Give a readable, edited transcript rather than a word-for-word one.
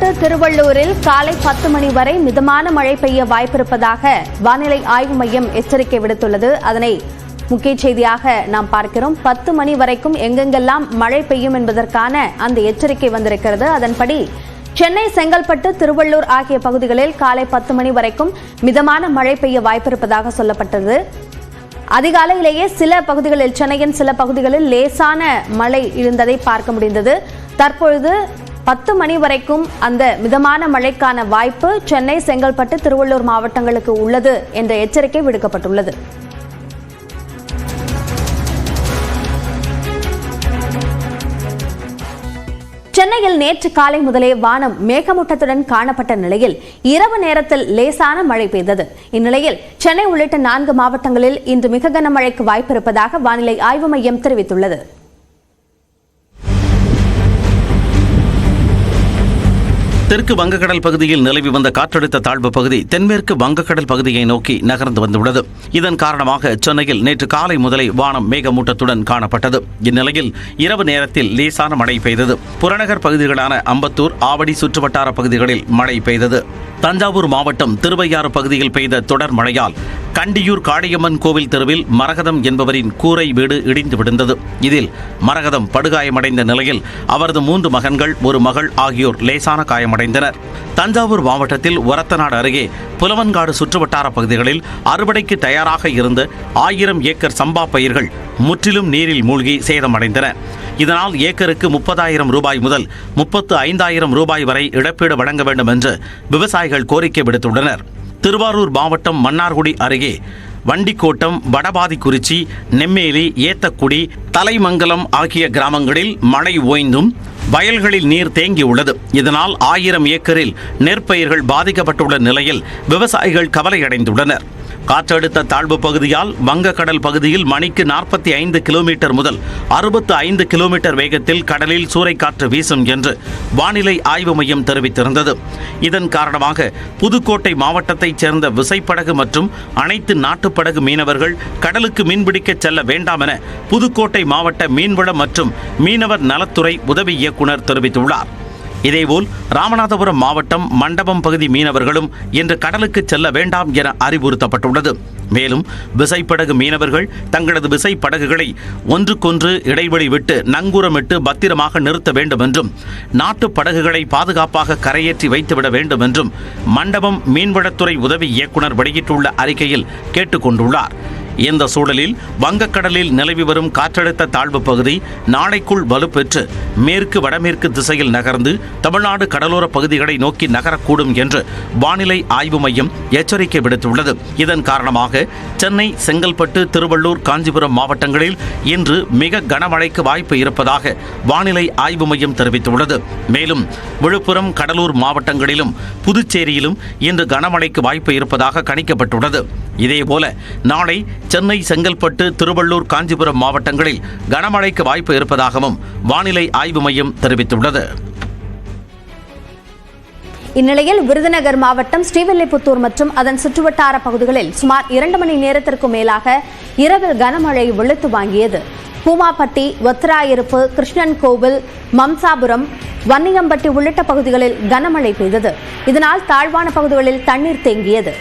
செங்கல்பட்டு, திருவள்ளூரில் காலை 10 மணி வரை மிதமான மழை பெய்ய வாய்ப்பிருப்பதாக வானிலை ஆய்வு மையம் எச்சரிக்கை விடுத்துள்ளது. அதனை முக்கிய செய்தியாக நாம் பார்க்கிறோம். 10 மணி வரைக்கும் எங்கெங்கெல்லாம் மழை பெய்யும் என்பதற்கான அந்த எச்சரிக்கை வந்திருக்கிறது. அதன்படி சென்னை, செங்கல்பட்டு, திருவள்ளூர் ஆகிய பகுதிகளில் காலை 10 மணி வரைக்கும் மிதமான மழை பெய்ய வாய்ப்பிருப்பதாக சொல்லப்பட்டது. அதிகாலையிலேயே சில பகுதிகளில், சென்னையின் சில பகுதிகளில் லேசான மழை இருந்ததை பார்க்க முடிந்தது. தற்பொழுது 10 மணி வரைக்கும் அந்த மிதமான மழைக்கான வாய்ப்பு சென்னை, செங்கல்பட்டு, திருவள்ளூர் மாவட்டங்களுக்கு உள்ளது என்ற எச்சரிக்கை விடுக்கப்பட்டுள்ளது. சென்னையில் நேற்று காலை முதலே வானம் மேகமூட்டத்துடன் காணப்பட்ட நிலையில் இரவு நேரத்தில் லேசான மழை பெய்தது. இந்நிலையில் சென்னை உள்ளிட்ட 4 மாவட்டங்களில் இன்று மிக கனமழைக்கு வாய்ப்பிருப்பதாக வானிலை ஆய்வு மையம் தெரிவித்துள்ளது. தெற்கு வங்கக்கடல் பகுதியில் நிலவி வந்த காற்றழுத்த தாழ்வு பகுதி தென்மேற்கு வங்கக்கடல் பகுதியை நோக்கி நகர்ந்து வந்துள்ளது. இதன் காரணமாக சென்னையில் நேற்று காலை முதலே வானம் மேகமூட்டத்துடன் காணப்பட்டது. இந்நிலையில் இரவு நேரத்தில் லேசான மழை பெய்தது. புறநகர் பகுதிகளான அம்பத்தூர், ஆவடி சுற்றுவட்டார பகுதிகளில் மழை பெய்தது. தஞ்சாவூர் மாவட்டம் திருவையாறு பகுதியில் பெய்த தொடர் மழையால் கண்டியூர் காளியம்மன் கோவில் தெருவில் மரகதம் என்பவரின் கூரை வீடு இடிந்து விழுந்தது. இதில் மரகதம் படுகாயமடைந்த நிலையில் அவரது 3 மகன்கள், 1 மகள் ஆகியோர் லேசான காயமடைந்தனர். தஞ்சாவூர் மாவட்டத்தில் ஒரத்தநாடு அருகே புலவன்காடு சுற்றுவட்டார பகுதிகளில் அறுவடைக்கு தயாராக இருந்த 1000 ஏக்கர் சம்பா பயிர்கள் முற்றிலும் நீரில் மூழ்கி சேதமடைந்தன. இதனால் ஏக்கருக்கு 30,000 ரூபாய் முதல் 35,000 ரூபாய் வரை இழப்பீடு வழங்க வேண்டும் என்று விவசாயிகள் கோரிக்கை விடுத்துள்ளனர். திருவாரூர் மாவட்டம் மன்னார்குடி அருகே வண்டிக்கோட்டம், வடபாதிக்குறிச்சி, நெம்மேலி, ஏத்தக்குடி, தலைமங்கலம் ஆகிய கிராமங்களில் மழை ஓய்ந்தும் வயல்களில் நீர் தேங்கியுள்ளது. இதனால் 1000 ஏக்கரில் நெற்பயிர்கள் பாதிக்கப்பட்டுள்ள நிலையில் விவசாயிகள் கவலையடைந்துள்ளனர். காற்றழுத்த தாழ்வு பகுதியால் வங்கக்கடல் பகுதியில் மணிக்கு 45 கிலோமீட்டர் முதல் 65 கிலோமீட்டர் வேகத்தில் கடலில் சூறைக்காற்று வீசும் என்று வானிலை ஆய்வு மையம் தெரிவித்திருந்தது. இதன் காரணமாக புதுக்கோட்டை மாவட்டத்தைச் சேர்ந்த விசைப்படகு மற்றும் அனைத்து நாட்டுப்படகு மீனவர்கள் கடலுக்கு மீன்பிடிக்க செல்ல வேண்டாம் என புதுக்கோட்டை மாவட்ட மீன்வளம் மற்றும் மீனவர் நலத்துறை உதவி இயக்குநர் தெரிவித்துள்ளார். இதேபோல் ராமநாதபுரம் மாவட்டம் மண்டபம் பகுதி மீனவர்களும் இன்று கடலுக்கு செல்ல வேண்டாம் என அறிவுறுத்தப்பட்டுள்ளது. மேலும் விசைப்படகு மீனவர்கள் தங்களது விசைப்படகுகளை ஒன்றுக்கொன்று இடைவெளி விட்டு நங்கூரமிட்டு பத்திரமாக நிறுத்த வேண்டும் என்றும், நாட்டு படகுகளை பாதுகாப்பாக கரையேற்றி வைத்துவிட வேண்டும் என்றும் மண்டபம் மீன்வளத்துறை உதவி இயக்குநர் வெளியிட்டுள்ள அறிக்கையில் கேட்டுக் கொண்டுள்ளார். இந்த சூழலில் வங்கக்கடலில் நிலவி வரும் காற்றழுத்த தாழ்வு பகுதி நாளைக்குள் வலுப்பெற்று மேற்கு வடமேற்கு திசையில் நகர்ந்து தமிழ்நாடு கடலோர பகுதிகளை நோக்கி நகரக்கூடும் என்று வானிலை ஆய்வு மையம் எச்சரிக்கை விடுத்துள்ளது. இதன் காரணமாக சென்னை, செங்கல்பட்டு, திருவள்ளூர், காஞ்சிபுரம் மாவட்டங்களில் இன்று மிக கனமழைக்கு வாய்ப்பு இருப்பதாக வானிலை ஆய்வு மையம் தெரிவித்துள்ளது. மேலும் விழுப்புரம், கடலூர் மாவட்டங்களிலும் புதுச்சேரியிலும் இன்று கனமழைக்கு வாய்ப்பு இருப்பதாக கணிக்கப்பட்டுள்ளது. இதேபோல நாளை சென்னை, செங்கல்பட்டு, திருவள்ளூர், காஞ்சிபுரம் மாவட்டங்களில் கனமழைக்கு வாய்ப்பு இருப்பதாகவும் வானிலை ஆய்வு மையம் தெரிவித்துள்ளது. இந்நிலையில் விருதுநகர் மாவட்டம் ஸ்ரீவில்லிபுத்தூர் மற்றும் அதன் சுற்றுவட்டார பகுதிகளில் சுமார் 2 மணி நேரத்திற்கும் மேலாக இரவில் கனமழை வெளுத்து வாங்கியது. பூமாப்பட்டி, ஒத்தராயிருப்பு, கிருஷ்ணன் கோவில், மம்சாபுரம், வன்னியம்பட்டி உள்ளிட்ட பகுதிகளில் கனமழை பெய்தது. இதனால் தாழ்வான பகுதிகளில் தண்ணீர் தேங்கியது.